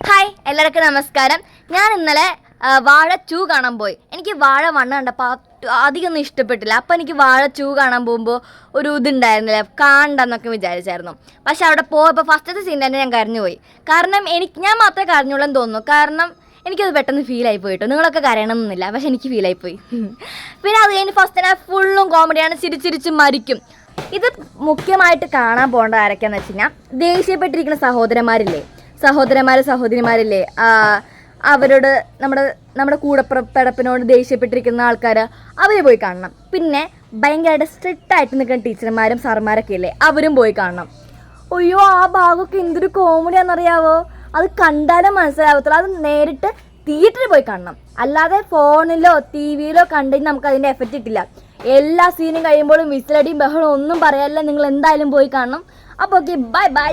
Hi എല്ലാവർക്കും നമസ്കാരം. ഞാൻ ഇന്നലെ വാഴ 2 കാണാൻ പോയി. എനിക്ക് വാഴ 1 കണ്ടപ്പോൾ അധികമൊന്നും ഇഷ്ടപ്പെട്ടില്ല. അപ്പോൾ എനിക്ക് വാഴ 2 കാണാൻ പോകുമ്പോൾ ഒരു ഇതുണ്ടായിരുന്നില്ല, കാണണ്ടെന്നൊക്കെ വിചാരിച്ചായിരുന്നു. പക്ഷെ അവിടെ പോയപ്പോൾ ഫസ്റ്റത്തെ സീൻ തന്നെ ഞാൻ കരഞ്ഞു പോയി. കാരണം ഞാൻ മാത്രമേ കരഞ്ഞുള്ളൂ എന്ന് തോന്നുന്നു. കാരണം എനിക്കത് പെട്ടെന്ന് ഫീലായി പോയിട്ടോ. നിങ്ങളൊക്കെ കരയണമെന്നില്ല, പക്ഷെ എനിക്ക് ഫീലായി പോയി. പിന്നെ അത് കഴിഞ്ഞ് ഫസ്റ്റ് തന്നെ ഫുള്ളും കോമഡിയാണ്, ചിരിച്ചിരിച്ച് മരിക്കും. ഇത് മുഖ്യമായിട്ട് കാണാൻ പോകേണ്ട ആരൊക്കെയാന്ന് വെച്ച് കഴിഞ്ഞാൽ ദേഷ്യപ്പെട്ടിരിക്കുന്ന സഹോദരിമാരില്ലേ, അവരോട് നമ്മുടെ കൂടപ്പിറപ്പിനോട് ദേഷ്യപ്പെട്ടിരിക്കുന്ന ആൾക്കാർ അവർ പോയി കാണണം. പിന്നെ ഭയങ്കരമായിട്ട് സ്ട്രിക്റ്റ് ആയിട്ട് നിൽക്കുന്ന ടീച്ചർമാരും സാറുമാരൊക്കെ ഇല്ലേ, അവരും പോയി കാണണം. അയ്യോ, ആ ഭാഗമൊക്കെ എന്തൊരു കോമഡിയാണെന്നറിയാവോ. അത് കണ്ടാലും മനസ്സിലാവത്തുള്ളൂ. അത് നേരിട്ട് തിയേറ്ററിൽ പോയി കാണണം. അല്ലാതെ ഫോണിലോ ടി വിയിലോ കണ്ടെങ്കിൽ നമുക്ക് അതിൻ്റെ എഫക്റ്റ് കിട്ടില്ല. എല്ലാ സീനും കഴിയുമ്പോഴും വിസിലടിയും ബഹളവും ഒന്നും പറയാനില്ല. നിങ്ങൾ എന്തായാലും പോയി കാണണം. അപ്പോൾ ഓക്കെ, ബൈ ബൈ.